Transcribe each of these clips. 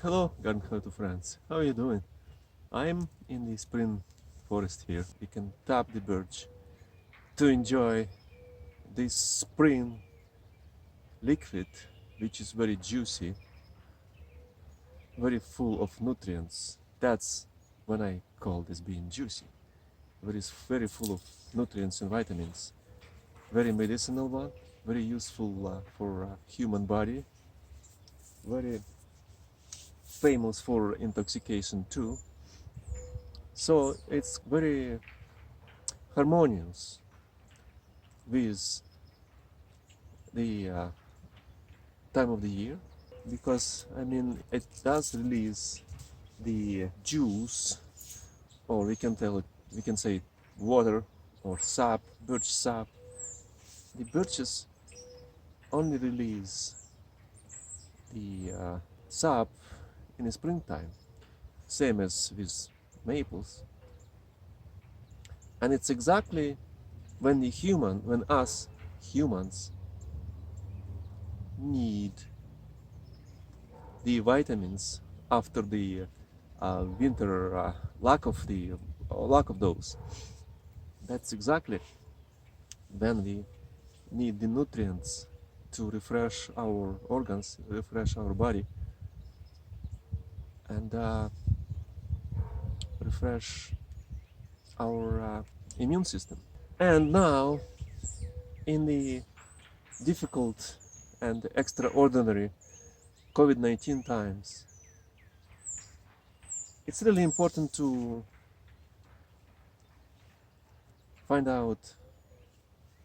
Hello, garden to friends. How are you doing? I'm in the spring forest here. We can tap the birch to enjoy this spring liquid, which is very juicy, very full of nutrients. That's when I call this being juicy. Very full of nutrients and vitamins. Very medicinal one, very useful for human body. Very famous for intoxication too. So it's very harmonious with the time of the year because it does release the juice, or we can say water or sap, birch sap. The birches only release the sap in the springtime, same as with maples, and it's exactly when us humans need the vitamins after the winter lack of those. That's exactly when we need the nutrients to refresh our organs, refresh our body, and refresh our immune system. And now, in the difficult and extraordinary COVID-19 times, it's really important to find out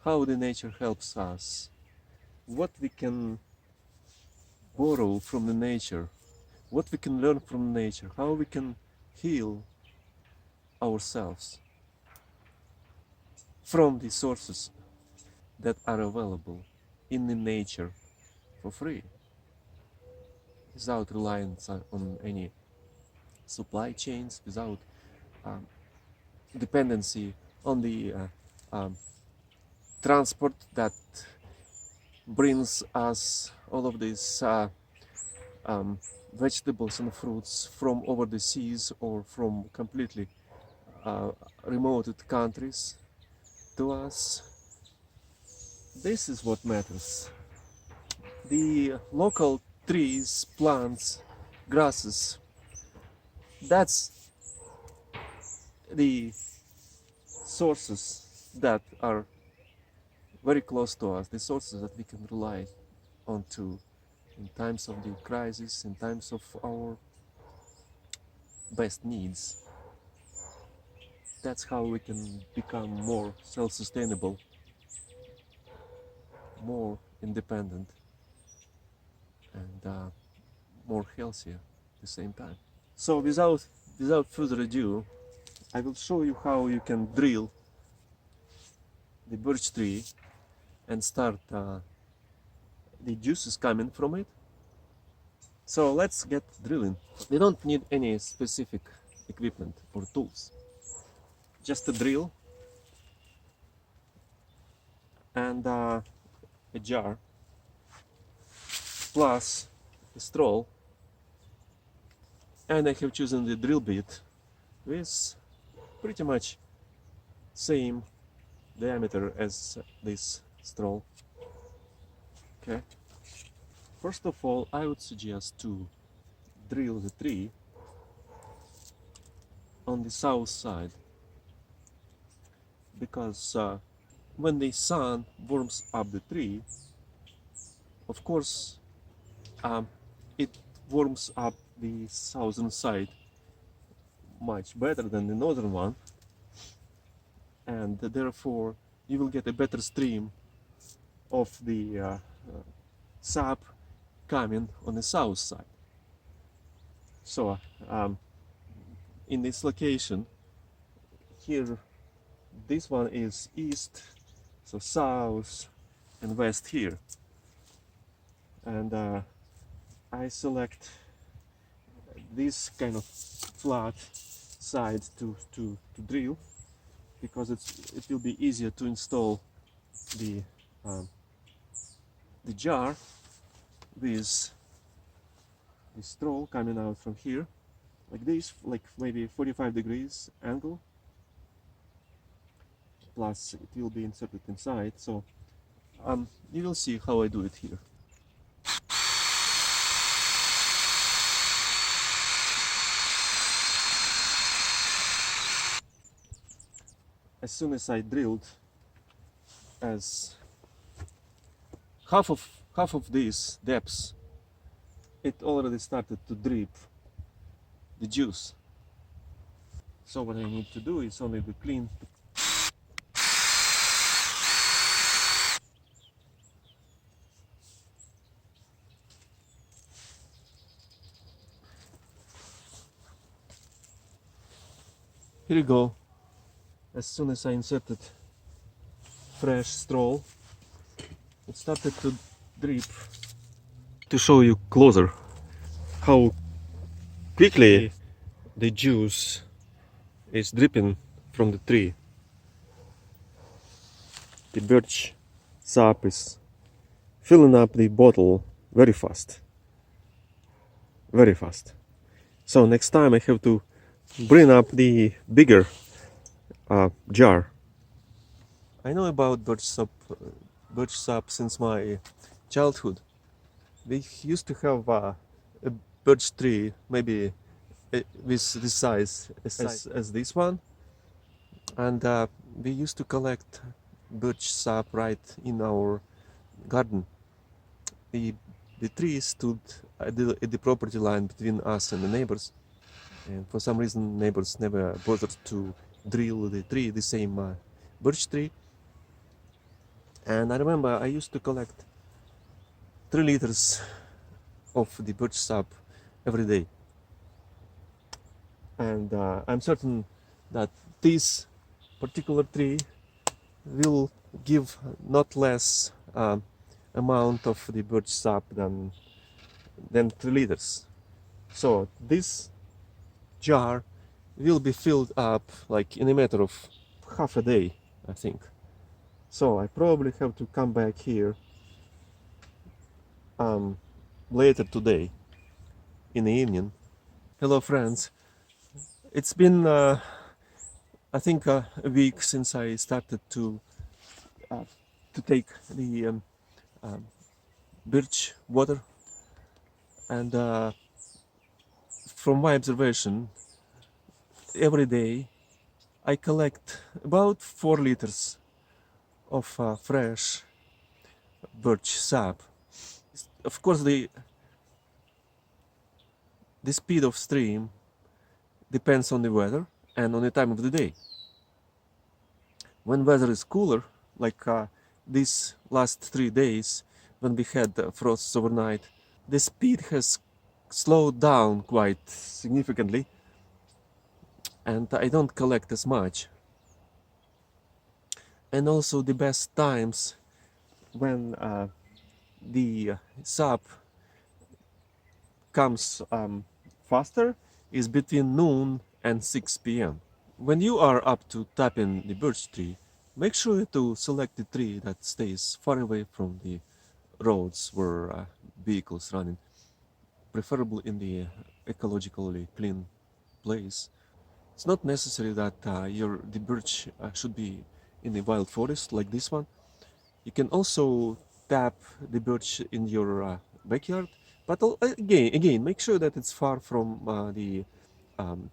how the nature helps us, what we can borrow from the nature, what we can learn from nature, how we can heal ourselves from the sources that are available in the nature for free, without reliance on any supply chains, without um, dependency on the transport that brings us all of these um, vegetables and fruits from over the seas or from completely remote countries to us. This is what matters. The local trees, plants, grasses, that's the sources that are very close to us, the sources that we can rely on to in times of the crisis, in times of our best needs. That's how we can become more self-sustainable, more independent, and more healthier at the same time. So without further ado, I will show you how you can drill the birch tree and start the juices coming from it. So let's get drilling. We don't need any specific equipment or tools. Just a drill and a jar plus a straw, and I have chosen the drill bit with pretty much same diameter as this straw. Okay. First of all, I would suggest to drill the tree on the south side, because when the sun warms up the tree, of course, it warms up the southern side much better than the northern one, and therefore you will get a better stream of the sap coming on the south side. So in this location here, this one is east, so south and west here, and I select this kind of flat side to drill, because it will be easier to install the jar with the straw coming out from here, like this, like maybe 45 degrees angle, plus it will be inserted inside. So you will see how I do it here. As soon as I drilled, as half of this depth, it already started to drip the juice. So what I need to do is only to clean. Here you go. As soon as I inserted fresh straw, it started to drip. To show you closer how quickly the juice is dripping from the tree. The birch sap is filling up the bottle very fast. Very fast. So next time I have to bring up the bigger jar. I know about birch sap since my childhood. We used to have a birch tree, maybe with this size as this one, and we used to collect birch sap right in our garden. The tree stood at the property line between us and the neighbors, and for some reason neighbors never bothered to drill the same birch tree. And I remember I used to collect 3 liters of the birch sap every day, and I'm certain that this particular tree will give not less amount of the birch sap than 3 liters. So this jar will be filled up like in a matter of half a day, I think. So I probably have to come back here later today in the evening. Hello friends, it's been I think a week since I started to take the birch water, and from my observation, every day I collect about 4 liters of fresh birch sap. Of course, the speed of stream depends on the weather and on the time of the day. When weather is cooler, like these last 3 days when we had frosts overnight, the speed has slowed down quite significantly, and I don't collect as much. And also the best times when the sap comes faster is between noon and 6 p.m. When you are up to tapping the birch tree, make sure to select the tree that stays far away from the roads where vehicles running, preferably in the ecologically clean place. It's not necessary that the birch should be in the wild forest like this one. You can also tap the birch in your backyard, but again, make sure that it's far from um,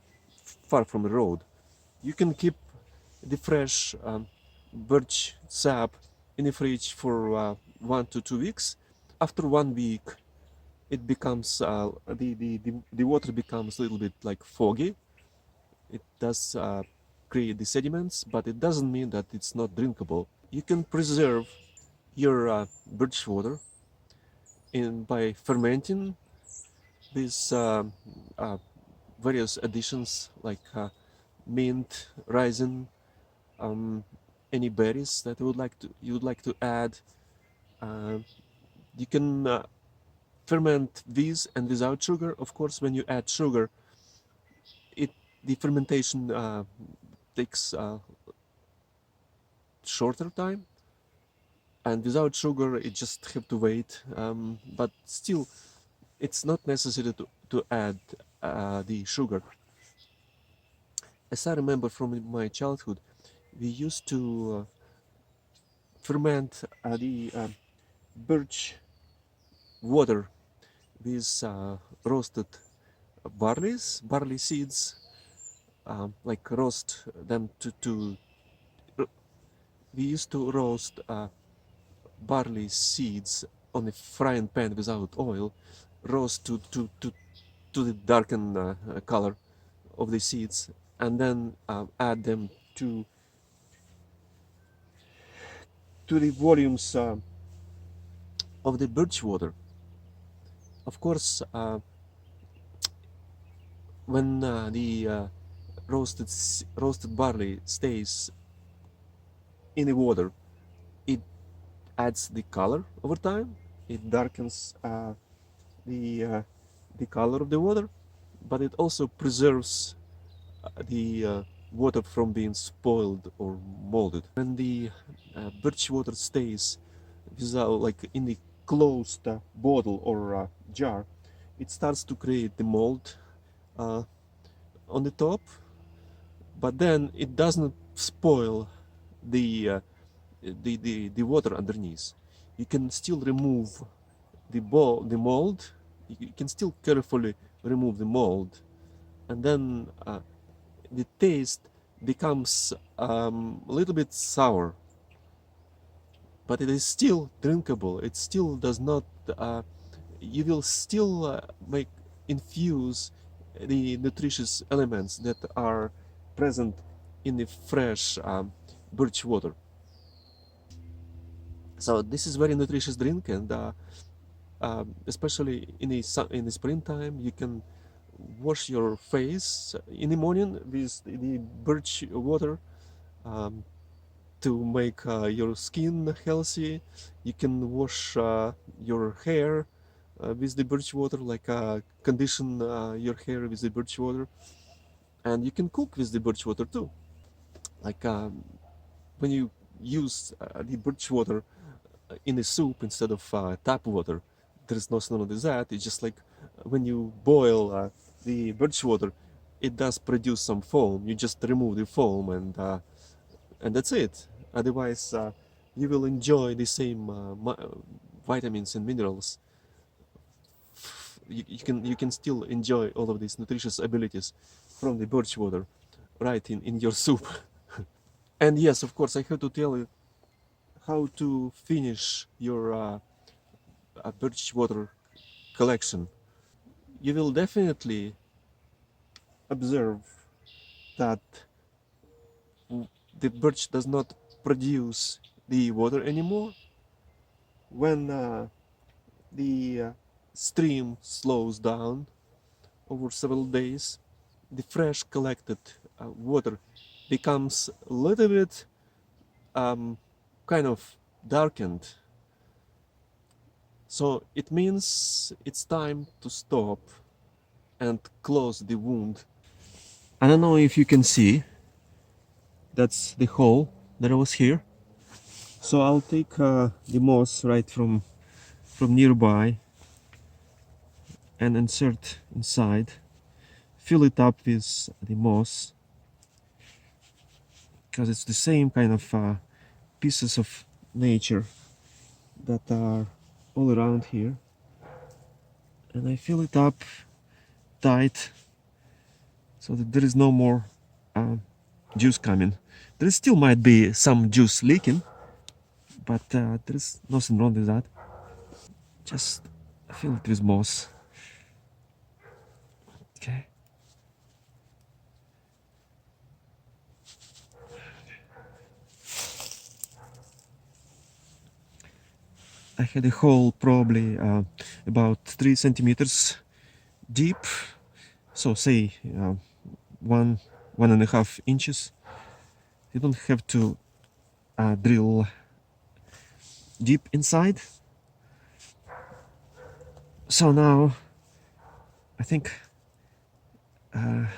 the road. You can keep the fresh birch sap in the fridge for 1 to 2 weeks. After 1 week, it becomes the water becomes a little bit like foggy. It does create the sediments, but it doesn't mean that it's not drinkable. You can preserve your birch water by fermenting these various additions like mint, raisin, any berries that you would like to add. You can ferment these and without sugar. Of course, when you add sugar, the fermentation takes shorter time, and without sugar, you just have to wait. But still, it's not necessary to add the sugar. As I remember from my childhood, we used to ferment the birch water with roasted barley seeds, like roast them we used to roast barley seeds on a frying pan without oil, roast to the darkened color of the seeds, and then add them to the volumes of the birch water. Of course, when the roasted barley stays in the water, it adds the color over time. It darkens the uh, the color of the water, but it also preserves the water from being spoiled or molded. When the birch water stays without, like in the closed bottle or jar, it starts to create the mold uh, on the top, but then it does not spoil the the water underneath. You can still remove the mold. You can still carefully remove the mold, and then the taste becomes a little bit sour, but it is still drinkable. It still does not. You will still make infuse the nutritious elements that are present in the fresh birch water. So this is very nutritious drink, and especially in the springtime, you can wash your face in the morning with the birch water um, to make your skin healthy. You can wash your hair with the birch water, like condition your hair with the birch water, and you can cook with the birch water too. Like when you use the birch water in a soup instead of tap water, there is nothing wrong with that. It's just like when you boil the birch water, it does produce some foam. You just remove the foam, and that's it. Otherwise, you will enjoy the same vitamins and minerals. You can still enjoy all of these nutritious abilities from the birch water right in your soup. And yes, of course, I have to tell you how to finish your birch water collection. You will definitely observe that the birch does not produce the water anymore when the stream slows down over several days. The fresh collected water becomes a little bit kind of darkened. So it means it's time to stop and close the wound. I don't know if you can see, that's the hole that was here. So I'll take the moss right from nearby and insert inside, fill it up with the moss, because it's the same kind of pieces of nature that are all around here. And I fill it up tight so that there is no more juice coming. There still might be some juice leaking, but there is nothing wrong with that. Just fill it with moss. Okay. I had a hole probably about 3 centimeters deep, so say 1.5 inches. You don't have to drill deep inside. So now I think the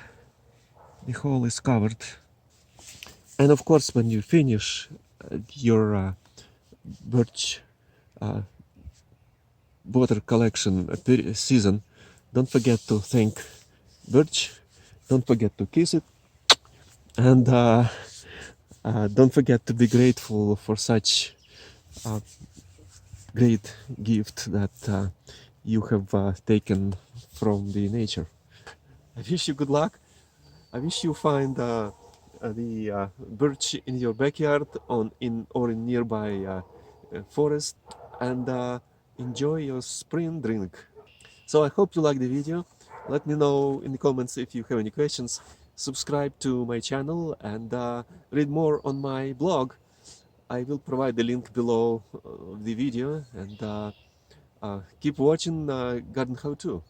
hole is covered, and of course when you finish your birch water collection season, don't forget to thank Birch, don't forget to kiss it, and don't forget to be grateful for such a great gift that you have taken from the nature. I wish you good luck. I wish you find the birch in your backyard or in nearby forest, and enjoy your spring drink. So I hope you like the video. Let me know in the comments if you have any questions. Subscribe to my channel and read more on my blog. I will provide the link below the video, and keep watching Garden How To.